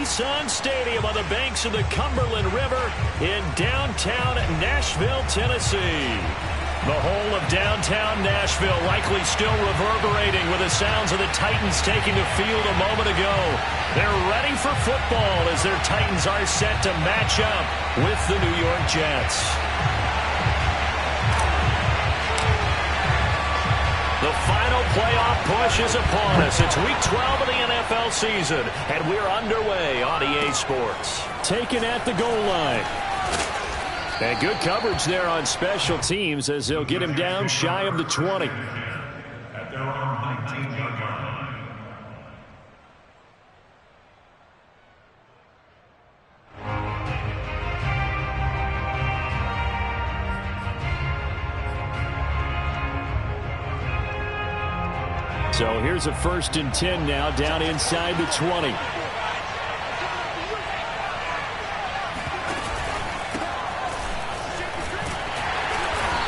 Nissan Stadium on the banks of the Cumberland River in downtown Nashville, Tennessee. The whole of downtown Nashville likely still reverberating with the sounds of the Titans taking the field a moment ago. They're ready for football as their Titans are set to match up with the New York Jets. The final playoff push is upon us. It's Week 12 of the NFL season, and we're underway on EA Sports. Taken at the goal line. And good coverage there on special teams as they'll get him down shy of the 20. At their own 19-yard line. So here's a 1st and 10 now down inside the 20.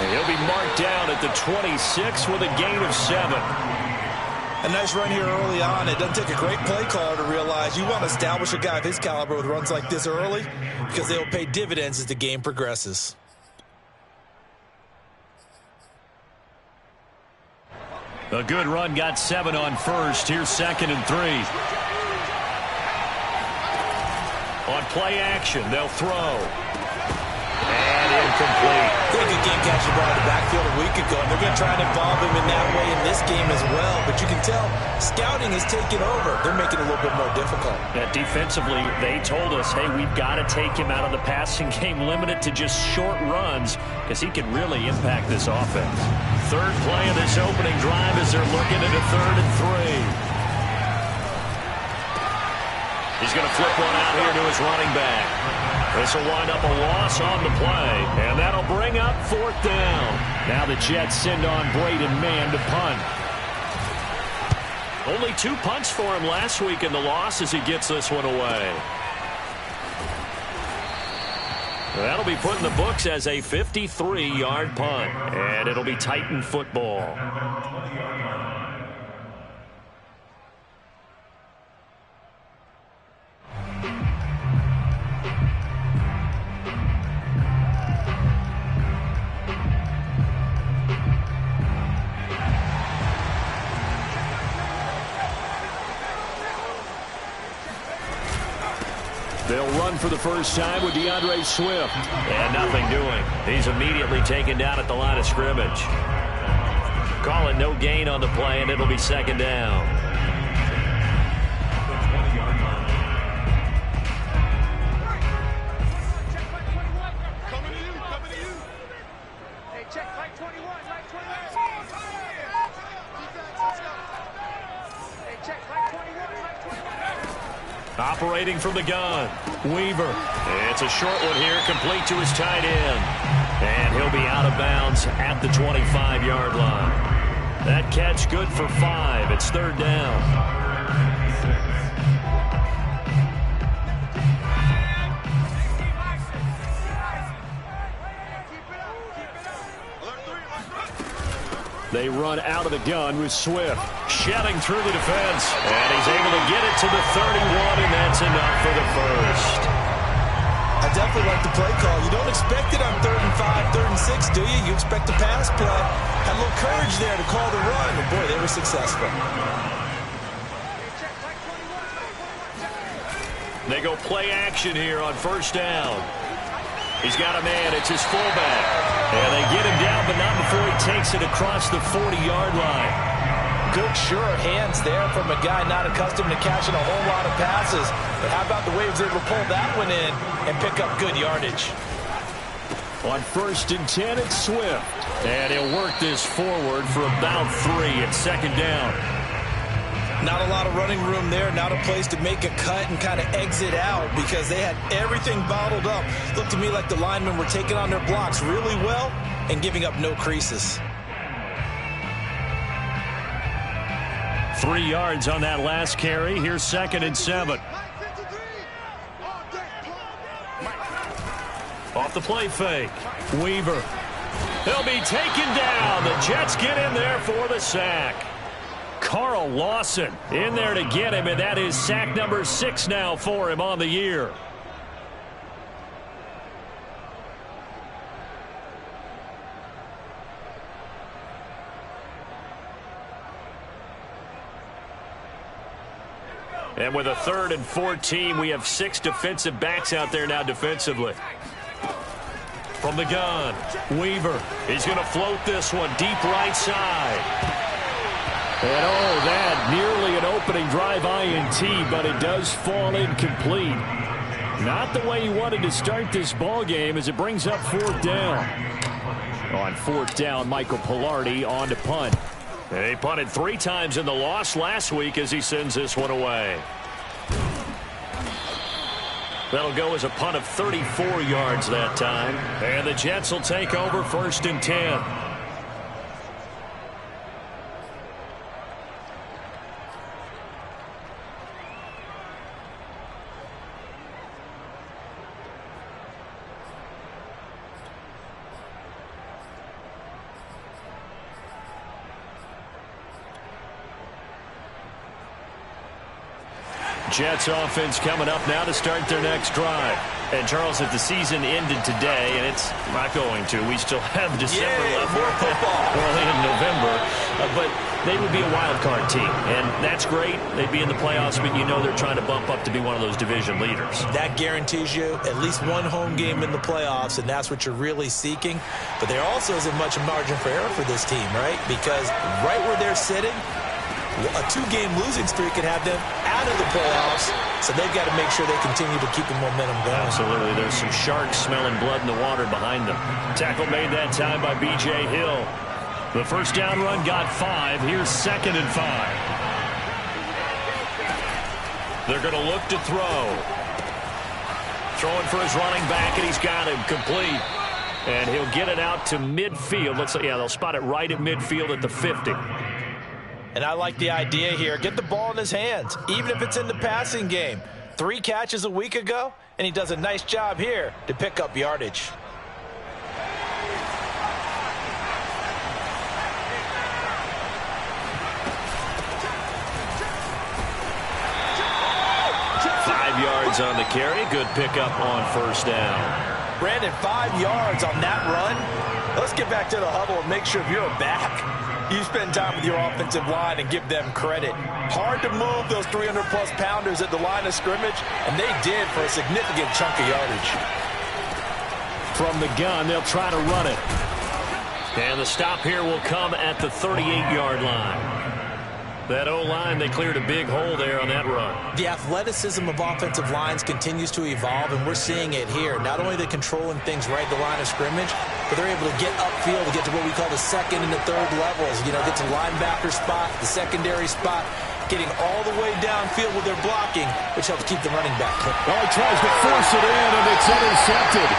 And he'll be marked down at the 26 with a gain of 7. A nice run here early on. It doesn't take a great play caller to realize you want to establish a guy of his caliber with runs like this early because they'll pay dividends as the game progresses. A good run, got 7 on first. Here's 2nd and 3. On play action, they'll throw. And incomplete. Good game catcher ball in the backfield a week ago, and they're going to try and involve him in that way in this game as well. But you can tell scouting is taking over. They're making it a little bit more difficult. Defensively, they told us, hey, we've got to take him out of the passing game, limited to just short runs, because he can really impact this offense. Third play of this opening drive as they're looking at a 3rd and 3. He's going to flip one out here to his running back. This will wind up a loss on the play, and that'll bring up 4th down. Now the Jets send on Braden Mann to punt. Only 2 punts for him last week in the loss as he gets this one away. That'll be put in the books as a 53-yard punt, and it'll be Titan football. They'll run for the first time with DeAndre Swift. And nothing doing. He's immediately taken down at the line of scrimmage. Call it no gain on the play, and it'll be 2nd down. Operating from the gun, Weaver. It's a short one here, complete to his tight end. And he'll be out of bounds at the 25-yard line. That catch good for 5. It's 3rd down. They run out of the gun with Swift, shedding through the defense, and he's able to get it to the 31, and that's enough for the first. I definitely like the play call. You don't expect it on 3rd and 5, 3rd and 6, do you? You expect a pass play. Had a little courage there to call the run, and boy, they were successful. They go play action here on 1st down. He's got a man. It's his fullback. And they get him down, but not before he takes it across the 40-yard line. Good, sure hands there from a guy not accustomed to catching a whole lot of passes. But how about the way he was able to pull that one in and pick up good yardage? On 1st and 10, it's Swift. And he'll work this forward for about 3 at 2nd down. Not a lot of running room there, not a place to make a cut and kind of exit out because they had everything bottled up. Looked to me like the linemen were taking on their blocks really well and giving up no creases. 3 yards on that last carry. Here's 2nd and 7. Off the play fake. Weaver. He'll be taken down. The Jets get in there for the sack. Carl Lawson in there to get him, and that is sack number 6 now for him on the year. And with a 3rd and 14, we have 6 defensive backs out there now defensively. From the gun, Weaver. He's going to float this one deep right side. And oh, that nearly an opening drive INT, but it does fall incomplete. Not the way he wanted to start this ball game as it brings up 4th down. On 4th down, Michael Pilardi on to punt. He punted 3 times in the loss last week as he sends this one away. That'll go as a punt of 34 yards that time. And the Jets will take over 1st and 10. Jets offense coming up now to start their next drive. And Charles, if the season ended today, and it's not going to, we still have December left, more football early in November, but they would be a wild card team, and that's great. They'd be in the playoffs, but you know they're trying to bump up to be one of those division leaders. That guarantees you at least one home game in the playoffs, and that's what you're really seeking. But there also isn't much margin for error for this team, right? Because right where they're sitting, a 2-game losing streak could have them out of the playoffs, so they've got to make sure they continue to keep the momentum going. Absolutely. There's some sharks smelling blood in the water behind them. Tackle made that time by B.J. Hill. The first down run got 5. Here's 2nd and 5. They're going to look to throw. Throwing for his running back, and he's got him complete. And he'll get it out to midfield. They'll spot it right at midfield at the 50. And I like the idea here. Get the ball in his hands, even if it's in the passing game. 3 catches a week ago, and he does a nice job here to pick up yardage. On the carry. Good pickup on 1st down. Brandon, 5 yards on that run. Let's get back to the huddle and make sure if you're a back, you spend time with your offensive line and give them credit. Hard to move those 300-plus pounders at the line of scrimmage, and they did for a significant chunk of yardage. From the gun, they'll try to run it. And the stop here will come at the 38-yard line. That O-line, they cleared a big hole there on that run. The athleticism of offensive lines continues to evolve, and we're seeing it here. Not only are they controlling things right at the line of scrimmage, but they're able to get upfield to get to what we call the 2nd and the 3rd levels. You know, get to the linebacker spot, the secondary spot, getting all the way downfield with their blocking, which helps keep the running back. Oh, he tries to force it in, and it's intercepted.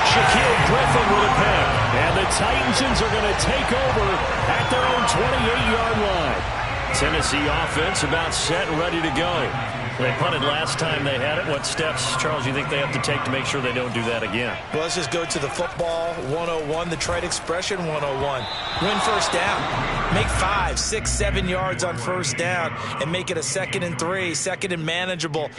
Shaquille Griffin with a pick. And the Titans are going to take over at their own 28-yard line. Tennessee offense about set and ready to go. They punted last time they had it. What steps, Charles, you think they have to take to make sure they don't do that again? Well, let's just go to the football 101, the trade expression 101. Win 1st down. Make 5, 6, 7 yards on 1st down and make it a 2nd and 3, 2nd and manageable.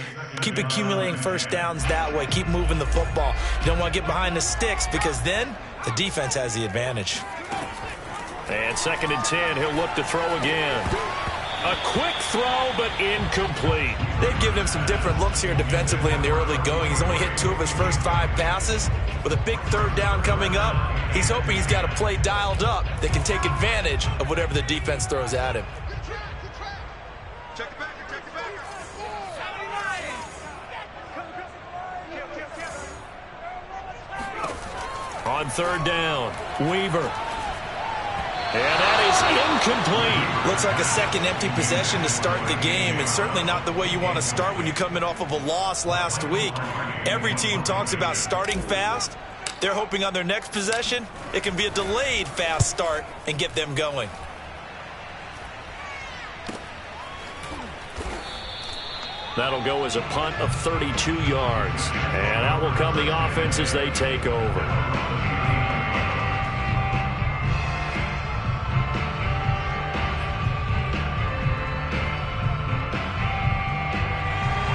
Keep accumulating 1st downs that way. Keep moving the football. You don't want to get behind the sticks because then the defense has the advantage. And 2nd and 10, he'll look to throw again. A quick throw, but incomplete. They've given him some different looks here defensively in the early going. He's only hit 2 of his first 5 passes. With a big 3rd down coming up, he's hoping he's got a play dialed up that can take advantage of whatever the defense throws at him. On 3rd down, Weaver. And that is incomplete. Looks like a second empty possession to start the game, and certainly not the way you want to start when you come in off of a loss last week. Every team talks about starting fast. They're hoping on their next possession, it can be a delayed fast start and get them going. That'll go as a punt of 32 yards. And out will come the offense as they take over.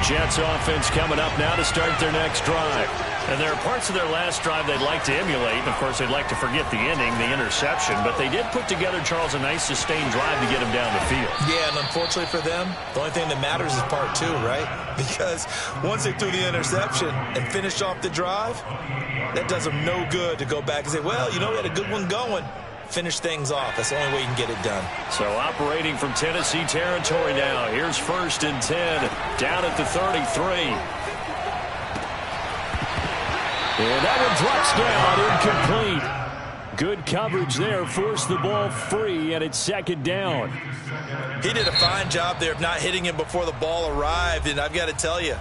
Jets offense coming up now to start their next drive. And there are parts of their last drive they'd like to emulate. And, of course, they'd like to forget the ending, the interception. But they did put together, Charles, a nice sustained drive to get them down the field. Yeah, and unfortunately for them, the only thing that matters is part two, right? Because once they threw the interception and finished off the drive, that does them no good to go back and say, well, you know, we had a good one going. Finish things off. That's the only way you can get it done. So operating from Tennessee territory now. Here's 1st and 10 down at the 33. And that one drops down, incomplete. Good coverage there, forced the ball free, and it's 2nd down. He did a fine job there of not hitting him before the ball arrived, and I've got to tell you,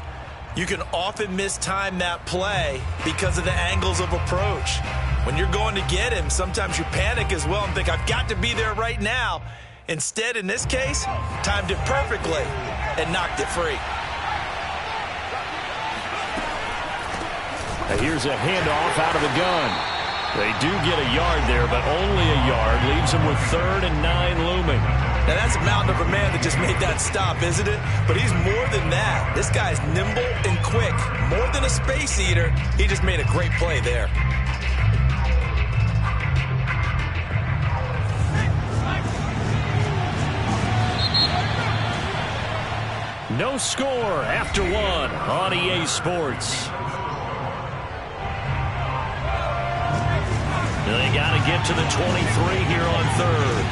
you can often mistime that play because of the angles of approach. When you're going to get him, sometimes you panic as well and think, I've got to be there right now. Instead, in this case, timed it perfectly and knocked it free. Now here's a handoff out of the gun. They do get a yard there, but only a yard. Leaves them with 3rd and 9 looming. Now that's a mountain of a man that just made that stop, isn't it? But he's more than that. This guy's nimble and quick. More than a space eater, he just made a great play there. No score after 1 on EA Sports. They got to get to the 23 here on 3rd.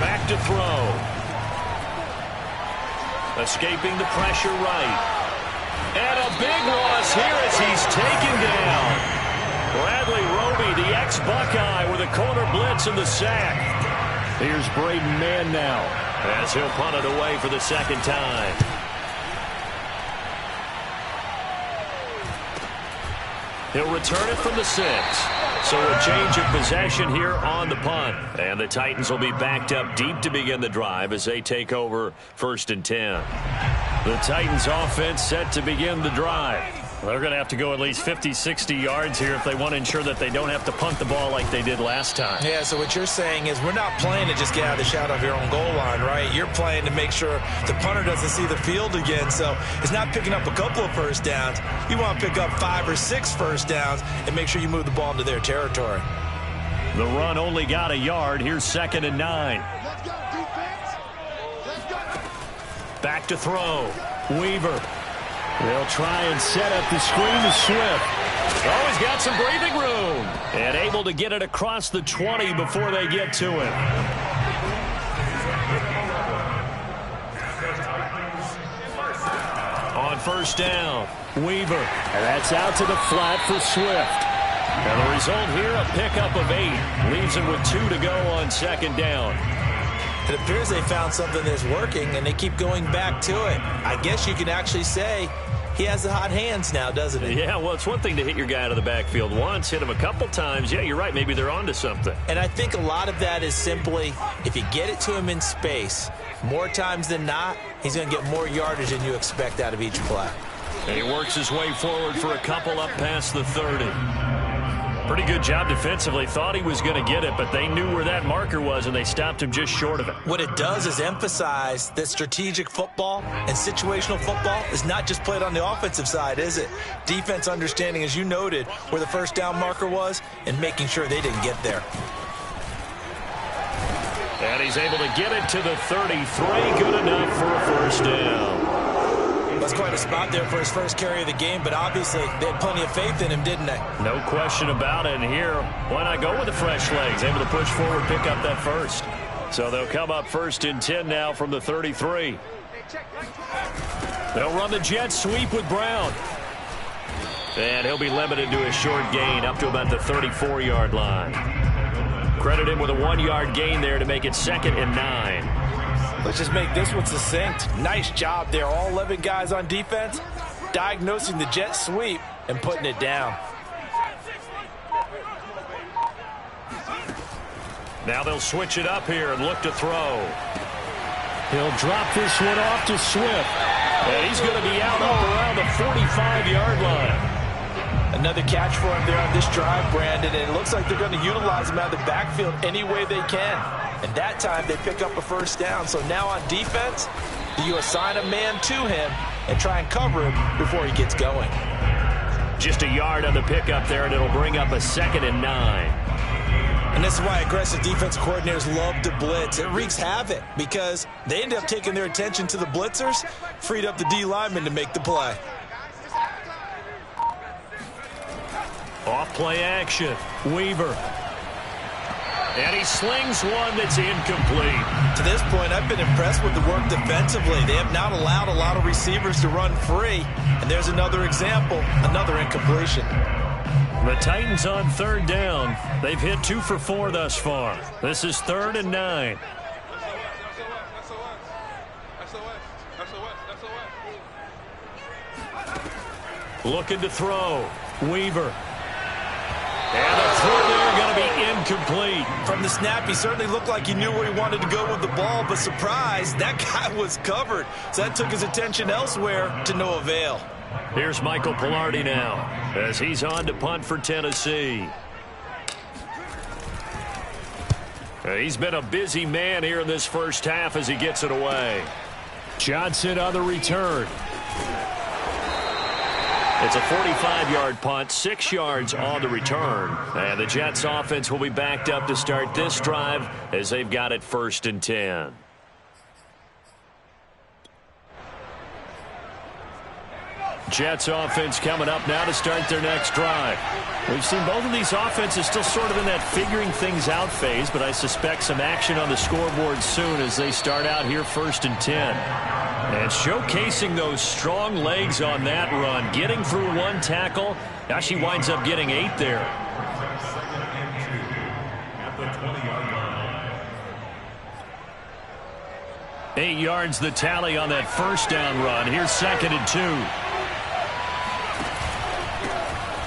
Back to throw. Escaping the pressure right. And a big loss here as he's taken down. Bradley Roby, the ex-Buckeye, with a corner blitz and the sack. Here's Braden Mann now, as he'll punt it away for the 2nd time. He'll return it from the 6. So a change of possession here on the punt. And the Titans will be backed up deep to begin the drive as they take over 1st and 10. The Titans offense set to begin the drive. They're going to have to go at least 50, 60 yards here if they want to ensure that they don't have to punt the ball like they did last time. Yeah, so what you're saying is we're not playing to just get out of the shadow of your own goal line, right? You're playing to make sure the punter doesn't see the field again. So it's not picking up a couple of first downs. You want to pick up 5 or 6 first downs and make sure you move the ball into their territory. The run only got a yard. Here's 2nd and 9. Let's go, defense. Let's go. Back to throw. Weaver. They'll try and set up the screen to Swift. Oh, he's got some breathing room. And able to get it across the 20 before they get to it. On 1st down, Weaver. And that's out to the flat for Swift. And the result here, a pickup of 8. Leaves him with 2 to go on 2nd down. It appears they found something that's working, and they keep going back to it. I guess you can actually say he has the hot hands now, doesn't he? Yeah, well, it's one thing to hit your guy out of the backfield once, hit him a couple times. Yeah, you're right. Maybe they're onto something. And I think a lot of that is simply if you get it to him in space, more times than not, he's going to get more yardage than you expect out of each play. And he works his way forward for a couple up past the 30. Pretty good job defensively. Thought he was going to get it, but they knew where that marker was, and they stopped him just short of it. What it does is emphasize that strategic football and situational football is not just played on the offensive side, is it? Defense understanding, as you noted, where the first down marker was and making sure they didn't get there. And he's able to get it to the 33. Good enough for a 1st down. That's quite a spot there for his first carry of the game, but obviously they had plenty of faith in him, didn't they? No question about it. And here, why not go with the fresh legs? Able to push forward, pick up that 1st. So they'll come up 1st and 10 now from the 33. They'll run the jet sweep with Brown. And he'll be limited to a short gain up to about the 34-yard line. Credit him with a 1-yard gain there to make it 2nd and 9. Let's just make this one succinct. Nice job there. All 11 guys on defense diagnosing the jet sweep and putting it down. Now they'll switch it up here and look to throw. He'll drop this one off to Swift. And he's going to be out up around the 45-yard line. Another catch for him there on this drive, Brandon, and it looks like they're going to utilize him out of the backfield any way they can. And that time they pick up a 1st down. So now on defense, you assign a man to him, and try and cover him before he gets going. Just a yard on the pickup there, and it'll bring up a 2nd and 9. And this is why aggressive defense coordinators love to blitz. It wreaks havoc because they end up taking their attention to the blitzers, freed up the D lineman to make the play. Off play action, Weaver. And he slings one that's incomplete. To this point, I've been impressed with the work defensively. They have not allowed a lot of receivers to run free. And there's another example, another incompletion. The Titans on 3rd down. They've hit 2 for 4 thus far. This is 3rd and 9. Looking to throw. Weaver. And the throw there going to be incomplete. From the snap, he certainly looked like he knew where he wanted to go with the ball, but surprise, that guy was covered. So that took his attention elsewhere to no avail. Here's Michael Pilardi now as he's on to punt for Tennessee. He's been a busy man here in this first half as he gets it away. Johnson on the return. It's a 45-yard punt, 6 yards on the return. And the Jets offense will be backed up to start this drive as they've got it 1st and 10. Jets offense coming up now to start their next drive. We've seen both of these offenses still sort of in that figuring things out phase, but I suspect some action on the scoreboard soon as they start out here 1st and 10. And showcasing those strong legs on that run, getting through 1 tackle. Now she winds up getting 8 there. At the 20-yard line. 8 yards the tally on that 1st down run. Here's 2nd and 2.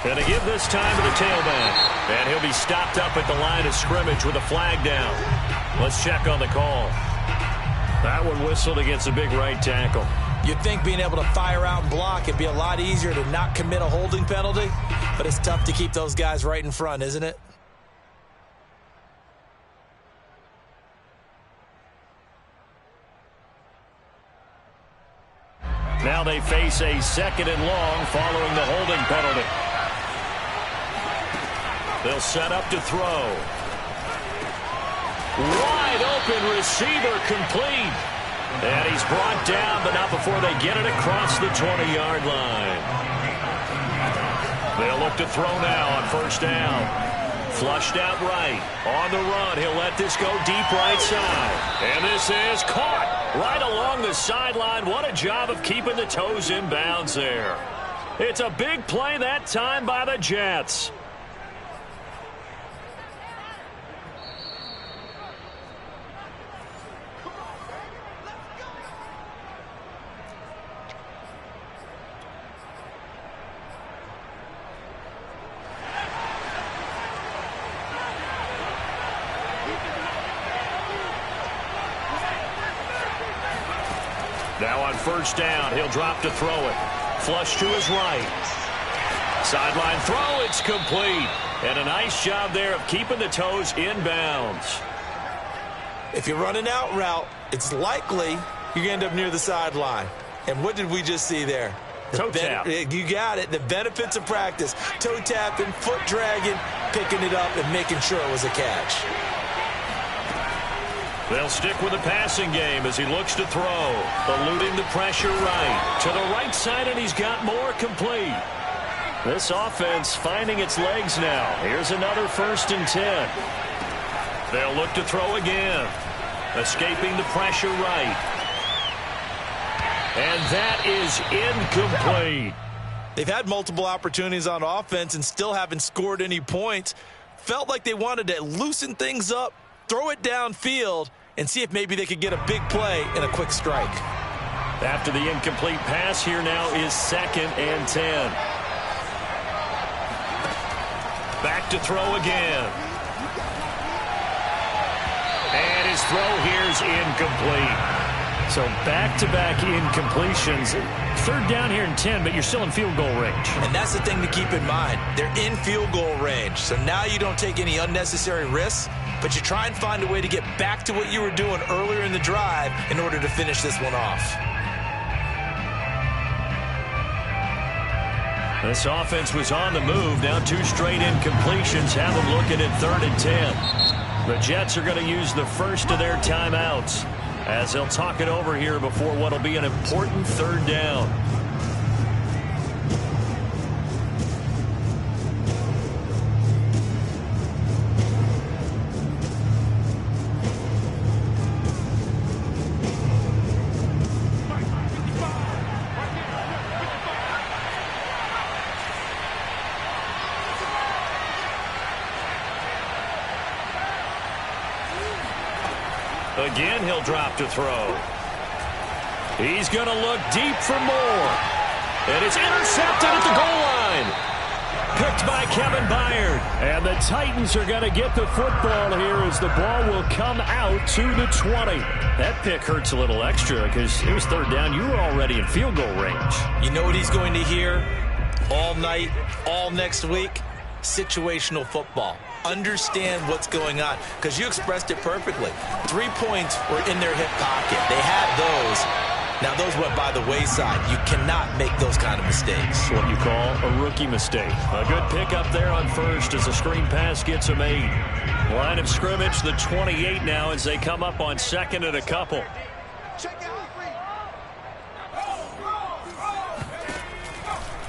Going to give this time to the tailback. And he'll be stopped up at the line of scrimmage with a flag down. Let's check on the call. That one whistled against a big right tackle. You'd think being able to fire out and block it'd be a lot easier to not commit a holding penalty, but it's tough to keep those guys right in front, isn't it? Now they face a 2nd and long following the holding penalty. They'll set up to throw. Wide open receiver complete. And he's brought down, but not before they get it across the 20-yard line. They'll look to throw now on 1st down. Flushed out right. On the run, he'll let this go deep right side. And this is caught right along the sideline. What a job of keeping the toes in bounds there. It's a big play that time by the Jets. Now on 1st down, he'll drop to throw it. Flush to his right. Sideline throw, it's complete. And a nice job there of keeping the toes in bounds. If you run an out route, it's likely you're going to end up near the sideline. And what did we just see there? Toe tap. You got it. The benefits of practice. Toe tapping, foot dragging, picking it up, and making sure it was a catch. They'll stick with the passing game as he looks to throw. Eluding the pressure right. To the right side, and he's got more complete. This offense finding its legs now. Here's another 1st and 10. They'll look to throw again. Escaping the pressure right. And that is incomplete. They've had multiple opportunities on offense and still haven't scored any points. Felt like they wanted to loosen things up, throw it downfield, and see if maybe they could get a big play and a quick strike. After the incomplete pass, here now is 2nd and 10. Back to throw again. And his throw here's incomplete. So back-to-back incompletions. 3rd down here in 10, but you're still in field goal range. And that's the thing to keep in mind. They're in field goal range. So now you don't take any unnecessary risks, but you try and find a way to get back to what you were doing earlier in the drive in order to finish this one off. This offense was on the move. Now 2 straight incompletions have them looking at 3rd and 10. The Jets are going to use the first of their timeouts as they'll talk it over here before what will be an important 3rd down. Again, he'll drop to throw. He's going to look deep for more. And it's intercepted at the goal line. Picked by Kevin Byard. And the Titans are going to get the football here as the ball will come out to the 20. That pick hurts a little extra because it was 3rd down. You were already in field goal range. You know what he's going to hear all night, all next week? Situational football. Understand what's going on, because you expressed it perfectly. 3 points were in their hip pocket. They had those. Now those went by the wayside. You cannot make those kind of mistakes. What you call a rookie mistake. A good pickup there on first as the screen pass gets a made. Line of scrimmage, the 28 now as they come up on 2nd and a couple.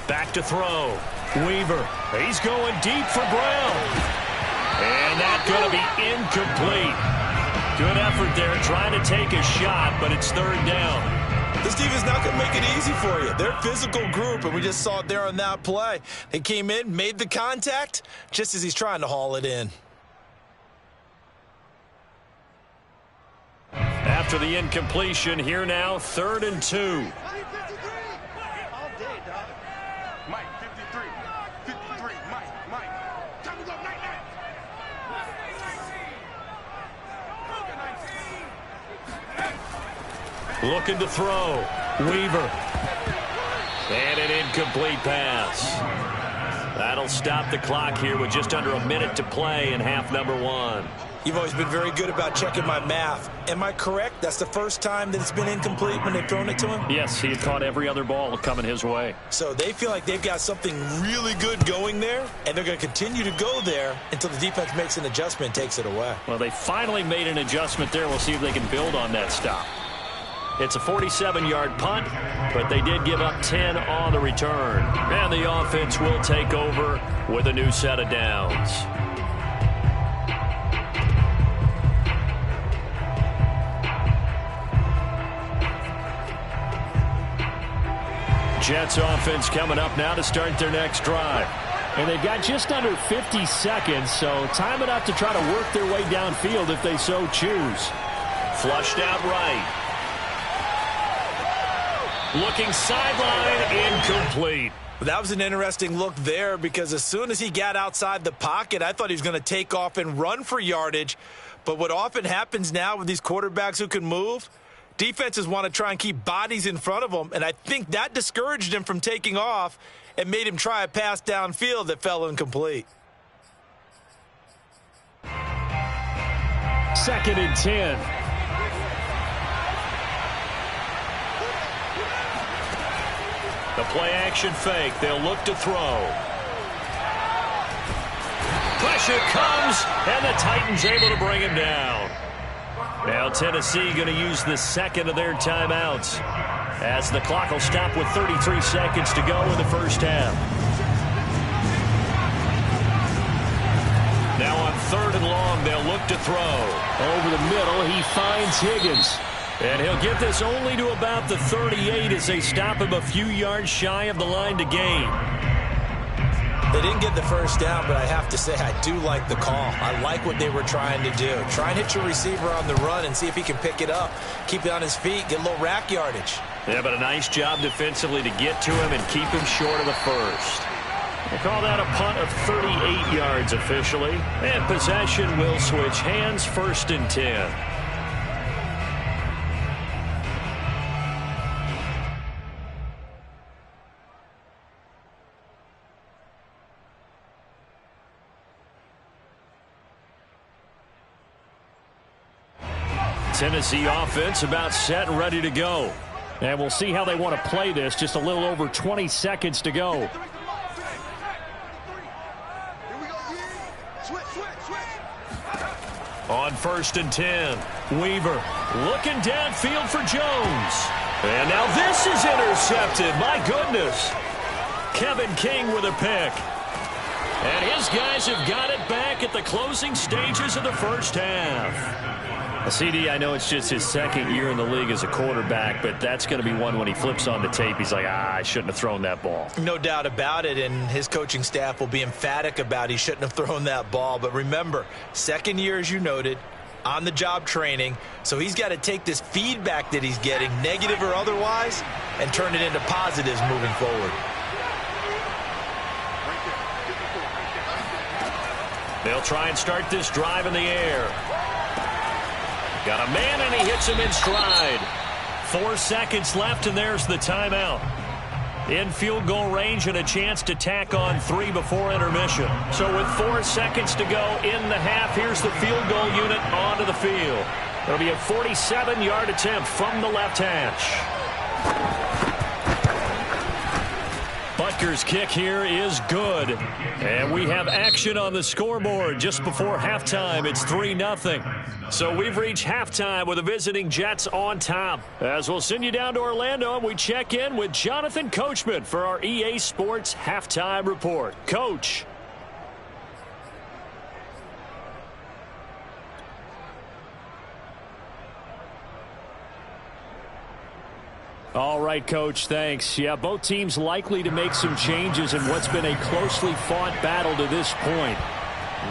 Back to throw. Weaver. He's going deep for Brown. And that's going to be incomplete. Good effort there trying to take a shot, but it's 3rd down. This team is not going to make it easy for you. They're a physical group, and we just saw it there on that play. They came in, made the contact, just as he's trying to haul it in. After the incompletion, here now, 3rd and 2. Looking to throw. Weaver. And an incomplete pass. That'll stop the clock here with just under a minute to play in half number 1. You've always been very good about checking my math. Am I correct? That's the first time that it's been incomplete when they've thrown it to him? Yes, he had caught every other ball coming his way. So they feel like they've got something really good going there, and they're going to continue to go there until the defense makes an adjustment and takes it away. Well, they finally made an adjustment there. We'll see if they can build on that stop. It's a 47-yard punt, but they did give up 10 on the return. And the offense will take over with a new set of downs. Jets offense coming up now to start their next drive. And they've got just under 50 seconds, so time enough to try to work their way downfield if they so choose. Flushed out right. Looking sideline, incomplete. That was an interesting look there because as soon as he got outside the pocket, I thought he was going to take off and run for yardage. But what often happens now with these quarterbacks who can move, defenses want to try and keep bodies in front of them, and I think that discouraged him from taking off and made him try a pass downfield that fell incomplete. 2nd and 10. The play-action fake. They'll look to throw. Pressure comes, and the Titans able to bring him down. Now Tennessee going to use the 2nd of their timeouts as the clock will stop with 33 seconds to go in the first half. Now on 3rd and long, they'll look to throw. Over the middle, he finds Higgins. And he'll get this only to about the 38 as they stop him a few yards shy of the line to gain. They didn't get the first down, but I have to say I do like the call. I like what they were trying to do. Try and hit your receiver on the run and see if he can pick it up. Keep it on his feet, get a little rack yardage. Yeah, but a nice job defensively to get to him and keep him short of the first. They call that a punt of 38 yards officially. And possession will switch hands, 1st and 10. Tennessee offense about set and ready to go. And we'll see how they want to play this. Just a little over 20 seconds to go. On 1st and 10, Weaver looking downfield for Jones. And now this is intercepted. My goodness. Kevin King with a pick. And his guys have got it back at the closing stages of the first half. CD, I know it's just his second year in the league as a quarterback, but that's going to be one when he flips on the tape. He's like, I shouldn't have thrown that ball. No doubt about it, and his coaching staff will be emphatic about he shouldn't have thrown that ball. But remember, second year, as you noted, on-the-job training, so he's got to take this feedback that he's getting, negative or otherwise, and turn it into positives moving forward. They'll try and start this drive in the air. Got a man, and he hits him in stride. 4 seconds left, and there's the timeout. In field goal range and a chance to tack on 3 before intermission. So with 4 seconds to go in the half, here's the field goal unit onto the field. It'll be a 47-yard attempt from the left hash. Butker's kick here is good. And we have action on the scoreboard just before halftime. It's 3-0. So we've reached halftime with the visiting Jets on top. As we'll send you down to Orlando, and we check in with Jonathan Coachman for our EA Sports Halftime Report. Coach. All right, Coach, thanks. Yeah, both teams likely to make some changes in what's been a closely fought battle to this point.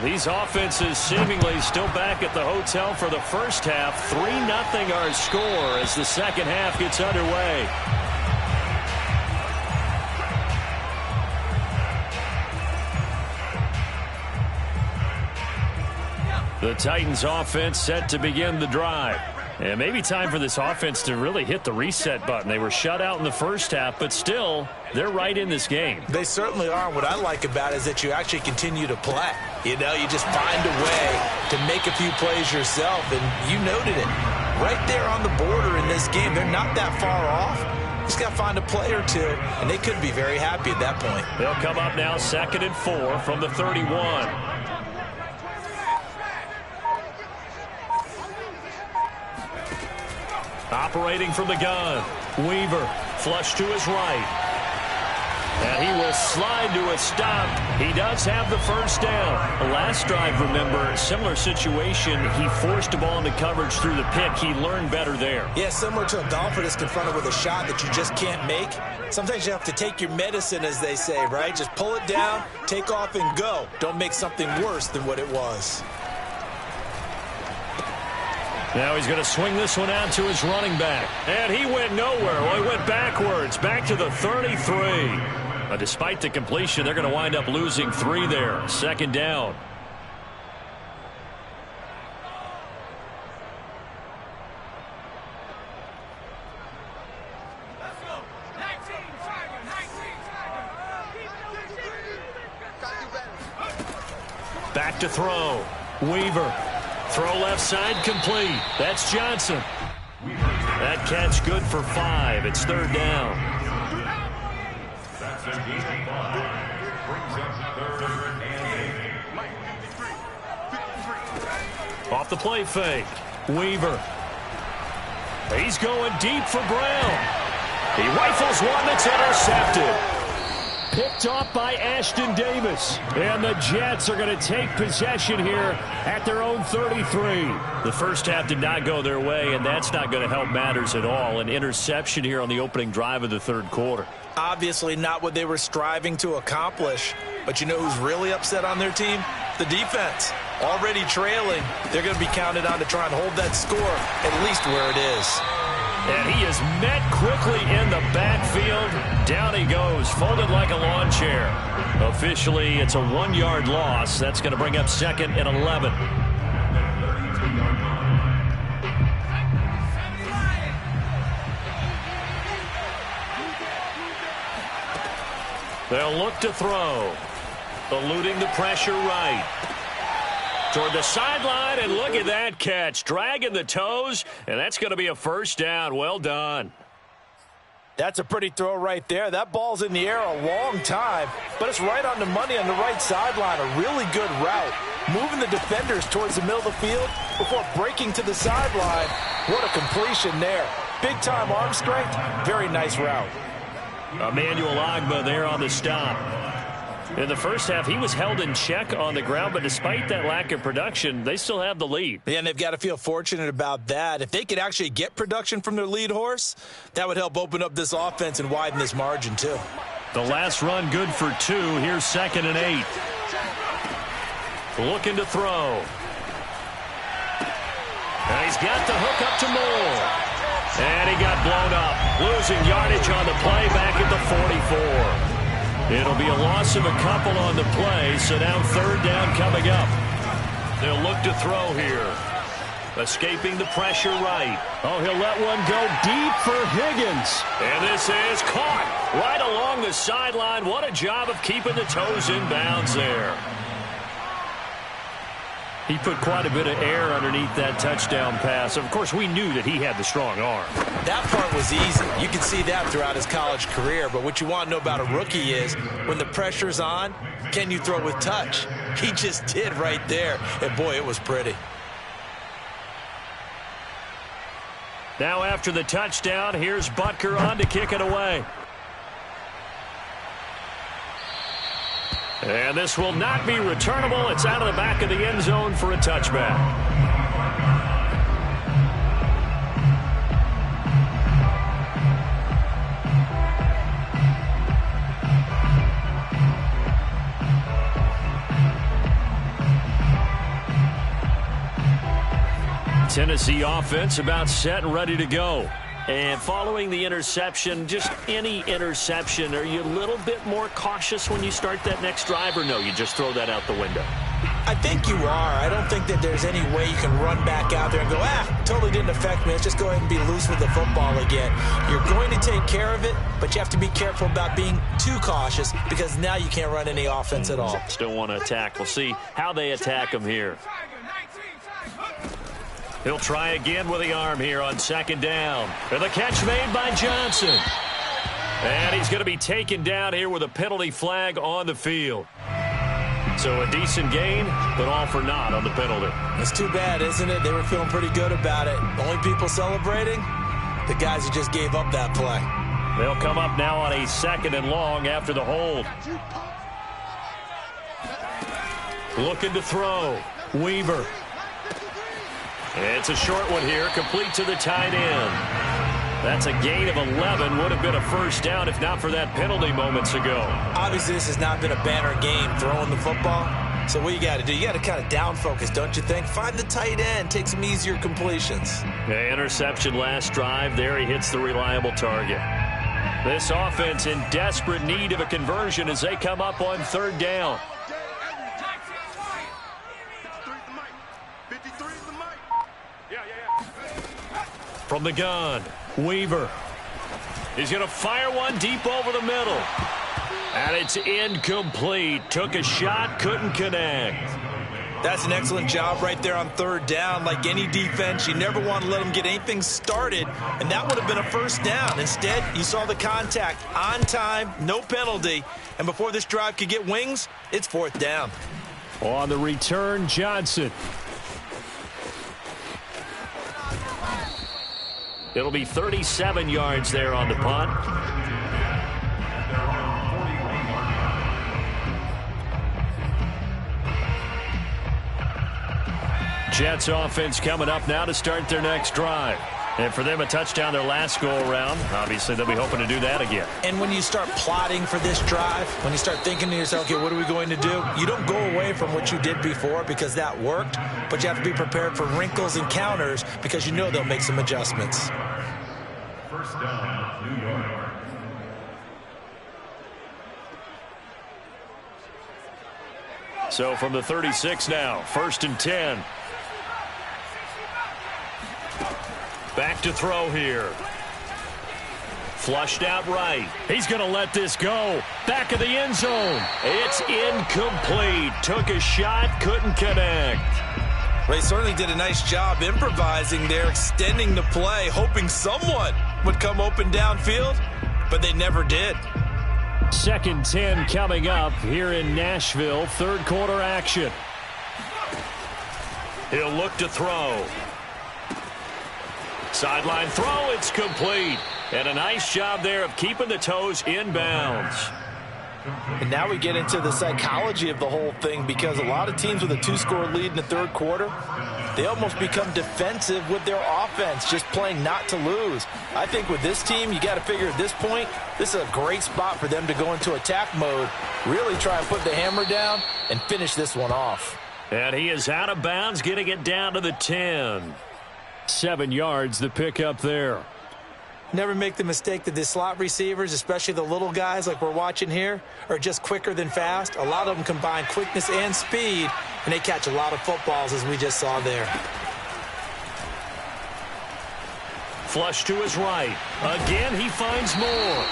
These offenses seemingly still back at the hotel for the first half. 3-0 our score as the second half gets underway. The Titans offense set to begin the drive. And maybe time for this offense to really hit the reset button. They were shut out in the first half, but still, they're right in this game. They certainly are. What I like about it is that you actually continue to play. You know, you just find a way to make a few plays yourself, and you noted it. Right there on the border in this game, they're not that far off. Just got to find a play or two, and they could be very happy at that point. They'll come up now 2nd and 4 from the 31. Operating from the gun, Weaver, flush to his right. And he will slide to a stop. He does have the first down. The last drive, remember, similar situation. He forced a ball into coverage through the pick. He learned better there. Yeah, similar to a golfer that's confronted with a shot that you just can't make. Sometimes you have to take your medicine, as they say, right? Just pull it down, take off, and go. Don't make something worse than what it was. Now he's going to swing this one out to his running back. And he went nowhere. Well, he went backwards, back to the 33. But despite the completion, they're going to wind up losing 3 there. 2nd down. Back to throw. Weaver. Throw left side complete. That's Johnson. That catch good for 5. It's 3rd down. That's a gain of 5. Brings up 3rd and 8. Off the play fake. Weaver. He's going deep for Brown. He rifles one that's intercepted. Picked off by Ashton Davis. And the Jets are going to take possession here at their own 33. The first half did not go their way, and that's not going to help matters at all. An interception here on the opening drive of the 3rd quarter. Obviously not what they were striving to accomplish. But you know who's really upset on their team? The defense. Already trailing. They're going to be counted on to try and hold that score at least where it is. And he is met quickly in the backfield. Down he goes, folded like a lawn chair. Officially, it's a 1-yard loss. That's going to bring up 2nd and 11. They'll look to throw. Eluding the pressure right. Toward the sideline, and look at that catch. Dragging the toes, and that's going to be a first down. Well done. That's a pretty throw right there. That ball's in the air a long time, but it's right on the money on the right sideline. A really good route. Moving the defenders towards the middle of the field before breaking to the sideline. What a completion there. Big-time arm strength. Very nice route. Emmanuel Ogbah there on the stop. In the first half, he was held in check on the ground, but despite that lack of production, they still have the lead. Yeah, and they've got to feel fortunate about that. If they could actually get production from their lead horse, that would help open up this offense and widen this margin, too. The last run good for 2. Here's 2nd and 8. Looking to throw. And he's got the hook up to Moore. And he got blown up. Losing yardage on the play back at the 44. It'll be a loss of a couple on the play, so now 3rd down coming up. They'll look to throw here. Escaping the pressure right. Oh, he'll let one go deep for Higgins. And this is caught right along the sideline. What a job of keeping the toes in bounds there. He put quite a bit of air underneath that touchdown pass. Of course, we knew that he had the strong arm. That part was easy. You can see that throughout his college career. But what you want to know about a rookie is when the pressure's on, can you throw with touch? He just did right there. And, boy, it was pretty. Now after the touchdown, here's Butker on to kick it away. And this will not be returnable. It's out of the back of the end zone for a touchback. Tennessee offense about set and ready to go. And following the interception, just any interception, are you a little bit more cautious when you start that next drive, or no, you just throw that out the window? I think you are. I don't think that there's any way you can run back out there and go, totally didn't affect me. Let's just go ahead and be loose with the football again. You're going to take care of it, but you have to be careful about being too cautious because now you can't run any offense at all. Still want to attack. We'll see how they attack him here. He'll try again with the arm here on 2nd down. And the catch made by Johnson. And he's going to be taken down here with a penalty flag on the field. So a decent gain, but all for naught on the penalty. It's too bad, isn't it? They were feeling pretty good about it. The only people celebrating, the guys who just gave up that play. They'll come up now on a 2nd and long after the hold. Looking to throw. Weaver. It's a short one here, complete to the tight end. That's a gain of 11. Would have been a first down if not for that penalty moments ago. Obviously, this has not been a banner game throwing the football. So what you got to do, you got to kind of down focus, don't you think? Find the tight end, take some easier completions. Yeah, interception last drive. There he hits the reliable target. This offense in desperate need of a conversion as they come up on 3rd down. From the gun, Weaver. He's going to fire one deep over the middle. And it's incomplete. Took a shot, couldn't connect. That's an excellent job right there on 3rd down. Like any defense, you never want to let them get anything started, and that would have been a first down. Instead, you saw the contact on time, no penalty, and before this drive could get wings, it's 4th down. On the return, Johnson. It'll be 37 yards there on the punt. Jets offense coming up now to start their next drive. And for them, a touchdown their last go-around. Obviously, they'll be hoping to do that again. And when you start plotting for this drive, when you start thinking to yourself, okay, what are we going to do? You don't go away from what you did before because that worked, but you have to be prepared for wrinkles and counters because you know they'll make some adjustments. First down, New York. So from the 36 now, 1st and 10. Back to throw here. Flushed out right. He's going to let this go. Back of the end zone. It's incomplete. Took a shot, couldn't connect. Ray certainly did a nice job improvising there, extending the play, hoping someone would come open downfield, but they never did. 2nd and 10 coming up here in Nashville. Third quarter action. He'll look to throw. Sideline throw, it's complete. And a nice job there of keeping the toes inbounds. And now we get into the psychology of the whole thing, because a lot of teams with a 2-score lead in the third quarter, they almost become defensive with their offense, just playing not to lose. I think with this team, you got to figure at this point, this is a great spot for them to go into attack mode, really try and put the hammer down and finish this one off. And he is out of bounds, getting it down to the 10. 7 yards, the pickup there. Never make the mistake that the slot receivers, especially the little guys like we're watching here, are just quicker than fast. A lot of them combine quickness and speed, and they catch a lot of footballs, as we just saw there. Flush to his right. Again, he finds more.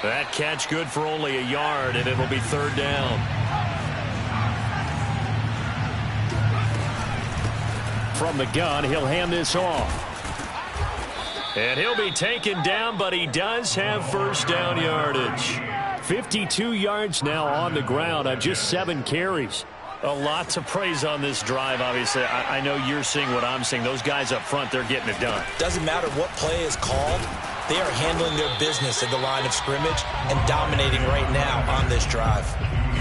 That catch good for only a yard, and it'll be 3rd down. From the gun, he'll hand this off. And he'll be taken down, but he does have first down yardage. 52 yards now on the ground on just 7 carries. A lot to praise on this drive, obviously. I know you're seeing what I'm seeing. Those guys up front, they're getting it done. Doesn't matter what play is called. They are handling their business at the line of scrimmage and dominating right now on this drive.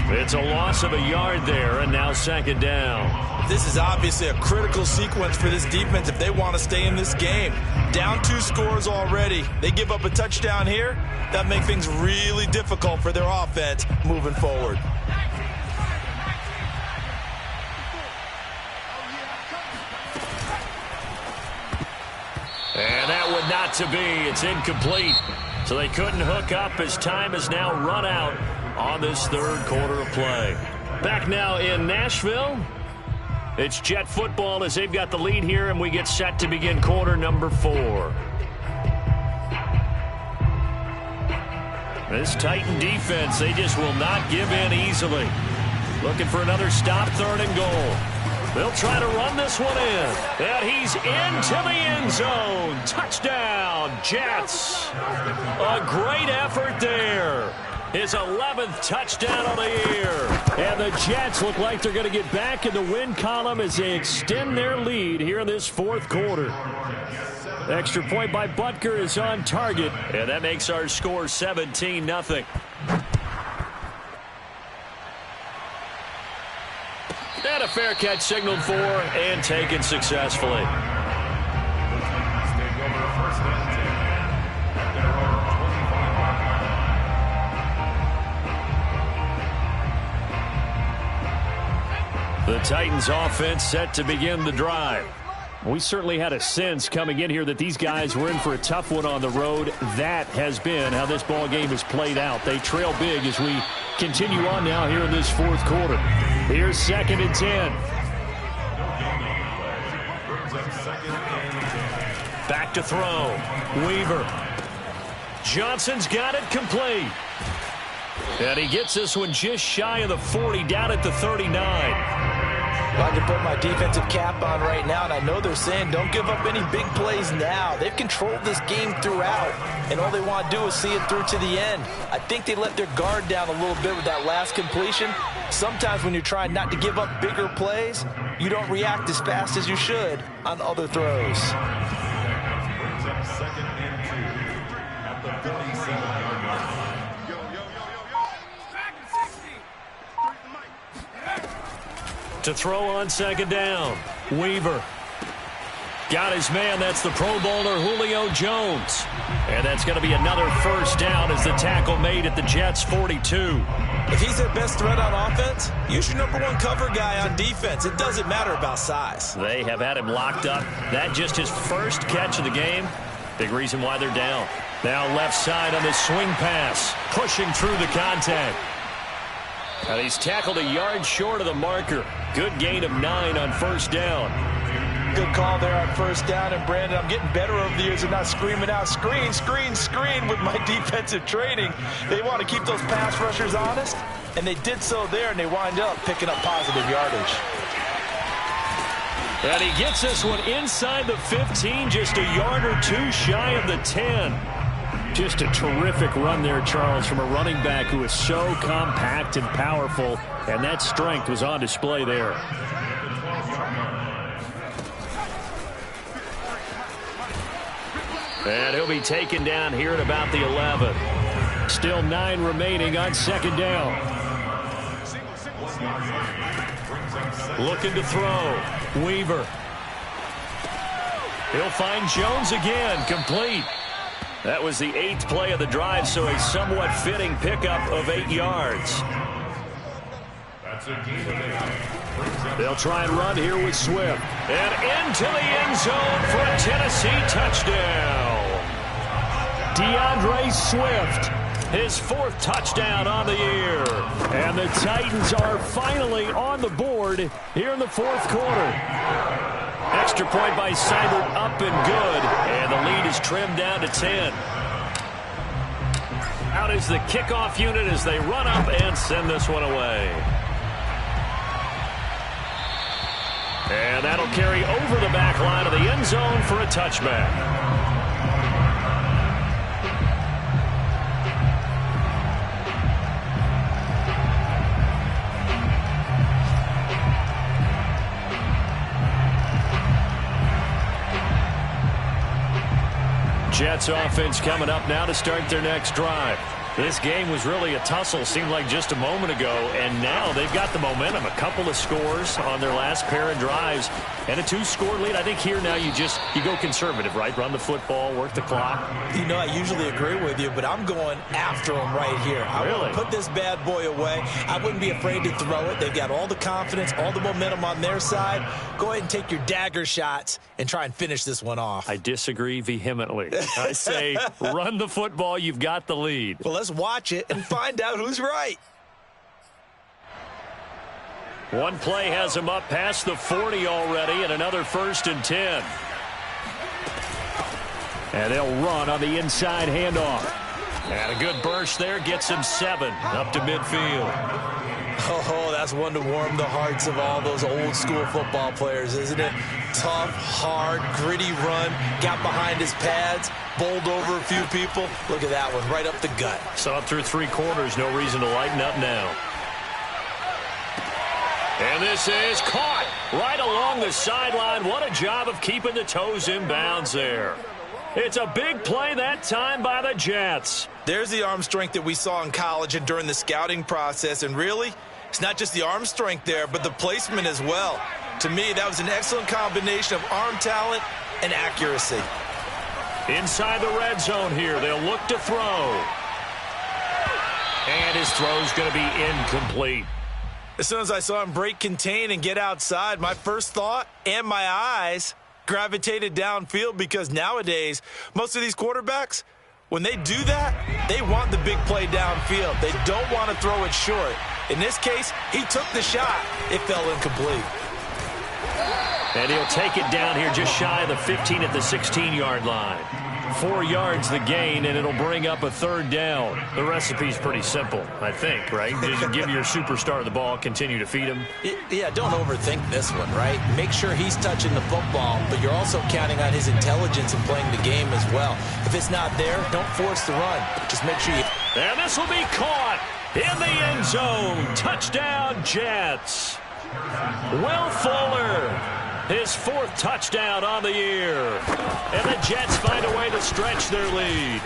It's a loss of a yard there, and now 2nd down. This is obviously a critical sequence for this defense if they want to stay in this game. Down 2 scores already. They give up a touchdown here. That makes things really difficult for their offense moving forward. And that would not to be. It's incomplete. So they couldn't hook up as time has now run out on this third quarter of play. Back now in Nashville. It's Jet football as they've got the lead here, and we get set to begin quarter number 4. This Titan defense, they just will not give in easily. Looking for another stop, 3rd and goal. They'll try to run this one in. And he's into the end zone. Touchdown, Jets. A great effort there. His 11th touchdown of the year. And the Jets look like they're going to get back in the win column as they extend their lead here in this 4th quarter. Extra point by Butker is on target. And that makes our score 17-0. And a fair catch signaled for and taken successfully. The Titans offense set to begin the drive. We certainly had a sense coming in here that these guys were in for a tough one on the road. That has been how this ball game has played out. They trail big as we continue on now here in this 4th quarter. Here's 2nd and 10. Back to throw. Weaver. Johnson's got it complete. And he gets this one just shy of the 40, down at the 39. I can put my defensive cap on right now, and I know they're saying don't give up any big plays now. They've controlled this game throughout, and all they want to do is see it through to the end. I think they let their guard down a little bit with that last completion. Sometimes when you're trying not to give up bigger plays, you don't react as fast as you should on other throws. 2nd and 2 at the 47-yard line. To throw on 2nd down. Weaver. Got his man. That's the Pro Bowler Julio Jones. And that's going to be another first down as the tackle made at the Jets' 42. If he's their best threat on offense, use your #1 cover guy on defense. It doesn't matter about size. They have had him locked up. That just his first catch of the game. Big reason why they're down. Now left side on this swing pass. Pushing through the contact. And he's tackled a yard short of the marker. Good gain of 9 on first down. Good call there on first down. And, Brandon, I'm getting better over the years of not screaming out, screen, screen, screen with my defensive training. They want to keep those pass rushers honest, and they did so there, and they wind up picking up positive yardage. And he gets this one inside the 15, just a yard or two shy of the 10. Just a terrific run there, Charles, from a running back who is so compact and powerful, and that strength was on display there. And he'll be taken down here at about the 11. Still 9 remaining on second down. Looking to throw. Weaver. He'll find Jones again. Complete. That was the 8th play of the drive, so a somewhat fitting pickup of 8 yards. They'll try and run here with Swift. And into the end zone for a Tennessee touchdown. DeAndre Swift, his 4th touchdown on the year. And the Titans are finally on the board here in the 4th quarter. Extra point by Seibert up and good. And the lead is trimmed down to 10. Out is the kickoff unit as they run up and send this one away. And that'll carry over the back line of the end zone for a touchback. Jets offense coming up now to start their next drive. This game was really a tussle, seemed like just a moment ago, and now they've got the momentum. A couple of scores on their last pair of drives and a 2-score lead. I think here now you go conservative, right? Run the football, work the clock. You know, I usually agree with you, but I'm going after them right here. I want to put this bad boy away. I wouldn't be afraid to throw it. They've got all the confidence, all the momentum on their side. Go ahead and take your dagger shots and try and finish this one off. I disagree vehemently. I say run the football. You've got the lead. Well, let's watch it and find out who's right. One play has him up past the 40 already, and another 1st and 10. And they'll run on the inside handoff. And a good burst there gets him 7 up to midfield. Oh, that's one to warm the hearts of all those old school football players, isn't it? Tough, hard, gritty run, got behind his pads, bowled over a few people. Look at that one, right up the gut. Saw it through 3 quarters, no reason to lighten up now. And this is caught right along the sideline. What a job of keeping the toes in bounds there. It's a big play that time by the Jets. There's the arm strength that we saw in college and during the scouting process. And really, it's not just the arm strength there, but the placement as well. To me, that was an excellent combination of arm talent and accuracy. Inside the red zone here, they'll look to throw. And his throw's going to be incomplete. As soon as I saw him break contain and get outside, my first thought and my eyes gravitated downfield, because nowadays, most of these quarterbacks, when they do that, they want the big play downfield. They don't want to throw it short. In this case, he took the shot. It fell incomplete. And he'll take it down here just shy of the 15 at the 16-yard line. 4 yards the gain, and it'll bring up a 3rd down. The recipe's pretty simple, I think, right? Just give your superstar the ball, continue to feed him. Yeah, don't overthink this one, right? Make sure he's touching the football, but you're also counting on his intelligence in playing the game as well. If it's not there, don't force the run. Just make sure you... And this will be caught in the end zone. Touchdown, Jets. Will Fuller, his 4th touchdown on the year. And the Jets find a way to stretch their lead.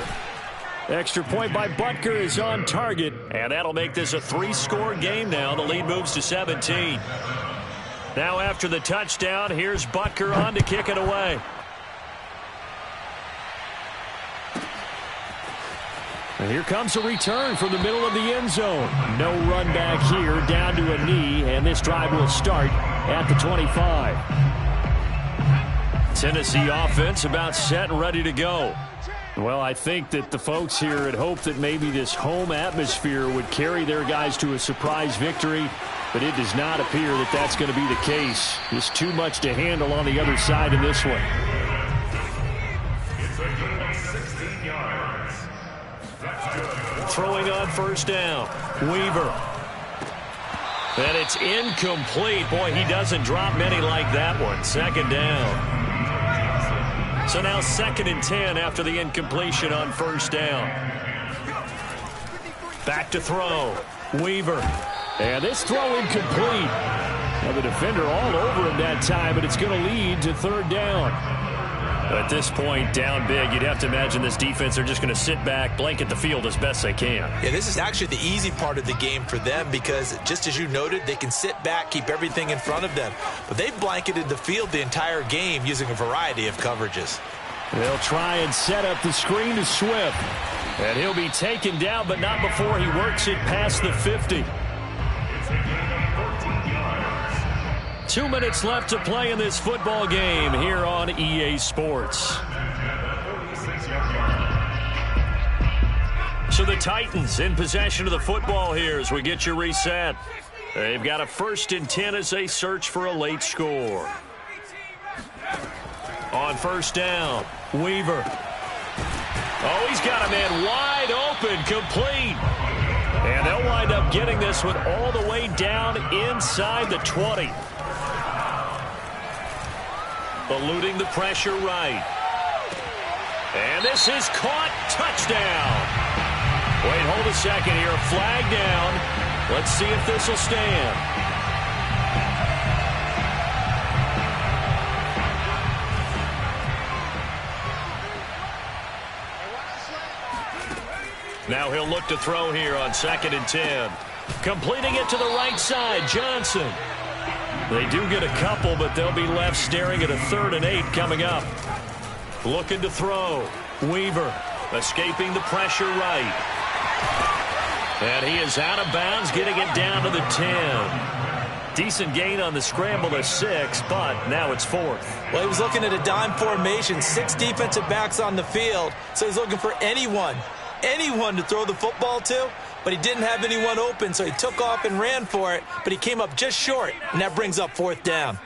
Extra point by Butker is on target. And that'll make this a 3-score game now. The lead moves to 17. Now after the touchdown, here's Butker on to kick it away. And here comes a return from the middle of the end zone. No run back here, down to a knee, and this drive will start at the 25. Tennessee offense about set and ready to go. Well, I think that the folks here had hoped that maybe this home atmosphere would carry their guys to a surprise victory, but it does not appear that that's going to be the case. Just too much to handle on the other side in this one. It's a gain of 16 yards. That's good. Throwing on 1st down. Weaver. And it's incomplete. Boy, he doesn't drop many like that one. Second down. So now 2nd and 10 after the incompletion on first down. Back to throw. Weaver. And this throw incomplete. Now the defender all over him that time, but it's going to lead to 3rd down. At this point, down big, you'd have to imagine this defense are just going to sit back, blanket the field as best they can. Yeah, this is actually the easy part of the game for them because, just as you noted, they can sit back, keep everything in front of them. But they've blanketed the field the entire game using a variety of coverages. They'll try and set up the screen to Swift. And he'll be taken down, but not before he works it past the 50. 2 minutes left to play in this football game here on EA Sports. So the Titans in possession of the football here as we get you reset. They've got a 1st and 10 as they search for a late score. On first down, Weaver. Oh, he's got a man wide open, complete. And they'll wind up getting this one all the way down inside the 20. Eluding the pressure right. And this is caught. Touchdown. Wait, hold a second here. Flag down. Let's see if this will stand. Now he'll look to throw here on 2nd and 10. Completing it to the right side, Johnson. They do get a couple, but they'll be left staring at a 3rd and 8 coming up. Looking to throw. Weaver escaping the pressure right. And he is out of bounds, getting it down to the 10. Decent gain on the scramble to 6, but now it's 4th. Well, he was looking at a dime formation, 6 defensive backs on the field, so he's looking for anyone to throw the football to, but he didn't have anyone open, so he took off and ran for it, but he came up just short, and that brings up 4th down.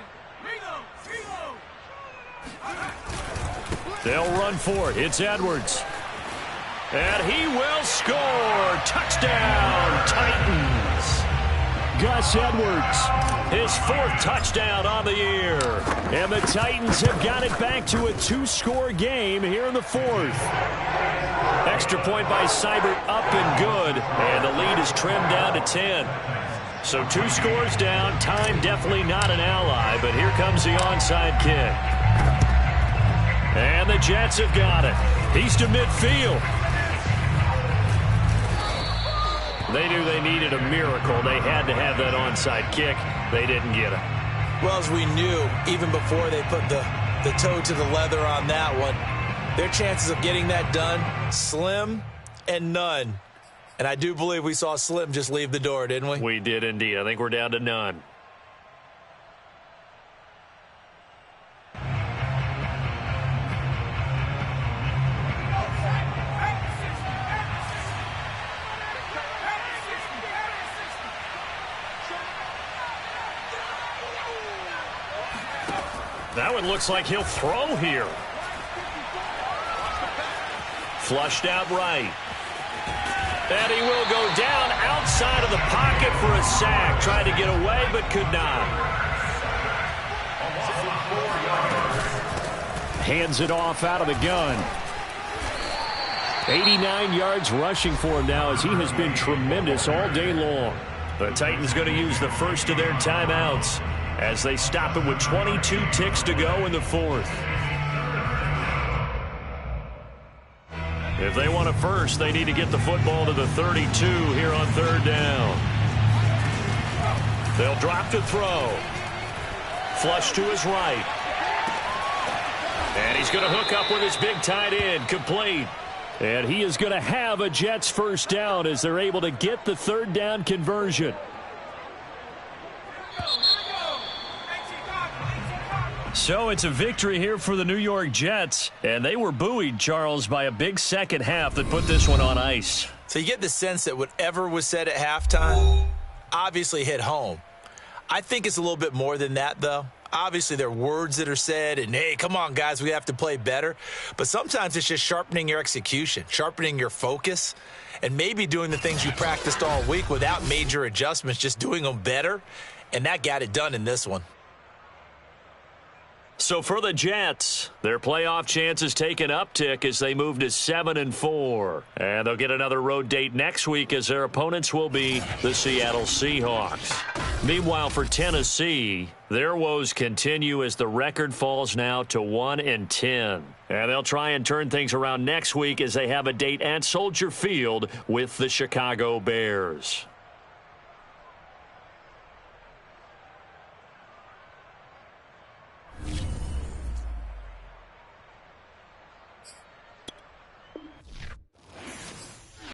They'll run for it. It's Edwards. And he will score. Touchdown, Titans. Gus Edwards, his 4th touchdown on the year. And the Titans have got it back to a 2-score game here in the 4th. Extra point by Seibert up and good. And the lead is trimmed down to 10. So 2 scores down. Time definitely not an ally, but here comes the onside kick. And the Jets have got it. He's to midfield. They knew they needed a miracle. They had to have that onside kick. They didn't get it. Well, as we knew, even before they put the toe to the leather on that one, their chances of getting that done, slim and none. And I do believe we saw Slim just leave the door, didn't we? We did indeed. I think we're down to none. That one looks like he'll throw here. Flushed out right. And he will go down outside of the pocket for a sack. Tried to get away, but could not. Hands it off out of the gun. 89 yards rushing for him now as he has been tremendous all day long. The Titans going to use the first of their timeouts as they stop it with 22 ticks to go in the 4th. If they want a first, they need to get the football to the 32 here on 3rd down. They'll drop to throw. Flush to his right. And he's going to hook up with his big tight end, complete. And he is going to have a Jets first down as they're able to get the 3rd down conversion. So it's a victory here for the New York Jets, and they were buoyed, Charles, by a big second half that put this one on ice. So you get the sense that whatever was said at halftime obviously hit home. I think it's a little bit more than that, though. Obviously, there are words that are said, and, hey, come on, guys, we have to play better. But sometimes it's just sharpening your execution, sharpening your focus, and maybe doing the things you practiced all week without major adjustments, just doing them better. And that got it done in this one. So for the Jets, their playoff chances take an uptick as they move to 7-4. And they'll get another road date next week as their opponents will be the Seattle Seahawks. Meanwhile, for Tennessee, their woes continue as the record falls now to 1-10. And they'll try and turn things around next week as they have a date at Soldier Field with the Chicago Bears.